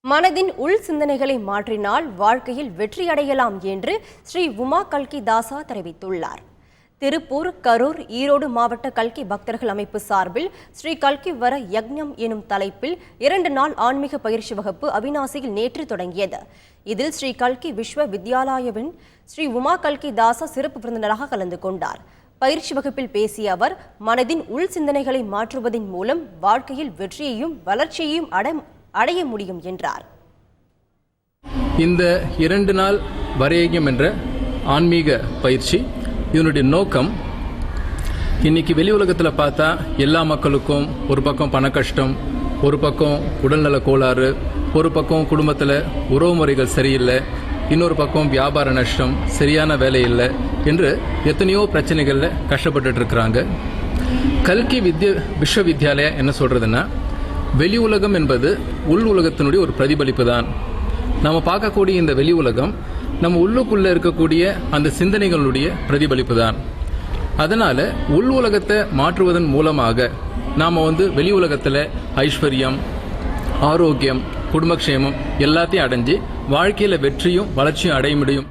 மனதின் உள் சிந்தனைகளை மாற்றினால் வாழ்க்கையில் வெற்றியடையலாம் என்று ஸ்ரீ உமா கல்கி தாசா தெரிவித்துள்ளார். திருப்பூர், கரூர், ஈரோடு மாவட்ட கல்கி பக்தர்கள் அமைப்பு சார்பில் ஸ்ரீ கல்கி வர யக்ஞம் எனும் தலைப்பில் 2 நாள் ஆன்மீக பயிற்சி வகுப்பு அவிநாசியில் நேற்று தொடங்கியது. இதில் ஸ்ரீ கல்கி விஸ்வ வித்யாலயாவின் ஸ்ரீ உமா கல்கி தாசா சிறப்பு விருந்தினராக கலந்து கொண்டார். பயிற்சி வகுப்பில் பேசிய அவர், மனதின் உள் சிந்தனைகளை மாற்றுவதன் மூலம் வாழ்க்கையில் வெற்றியையும் வளர்ச்சியையும் அடைய முடியும் என்றார். இந்த 2 நாள் வரையகம் என்ற ஆன்மீக பயிற்சி, இதனுடைய நோக்கம், இன்னைக்கு வெளி உலகத்தில் பார்த்தா எல்லா மக்களுக்கும் ஒரு பக்கம் பண கஷ்டம், ஒரு பக்கம் உடல்நல கோளாறு, ஒரு பக்கம் குடும்பத்தில் உறவு முறைகள் சரியில்லை, இன்னொரு பக்கம் வியாபார நஷ்டம், சரியான வேலை இல்லை என்று எத்தனையோ பிரச்சனைகளில் கஷ்டப்பட்டு இருக்கிறாங்க. கல்கி விஸ்வவித்யாலயா என்ன சொல்றதுன்னா, வெளி உலகம் என்பது உள் உலகத்தினுடைய ஒரு பிரதிபலிப்பு தான். நம்ம பார்க்கக்கூடிய இந்த வெளி உலகம் நம்ம உள்ளுக்குள்ள இருக்கக்கூடிய அந்த சிந்தனைகளுடைய பிரதிபலிப்பு தான். அதனால உள் உலகத்தை மாற்றுவதன் மூலமாக நாம வெளி உலகத்துல ஐஸ்வர்யம், ஆரோக்கியம், குடும்பக்ஷேமம் எல்லாத்தையும் அடைஞ்சு வாழ்க்கையில வெற்றியும் வளர்ச்சியும் அடைய முடியும்.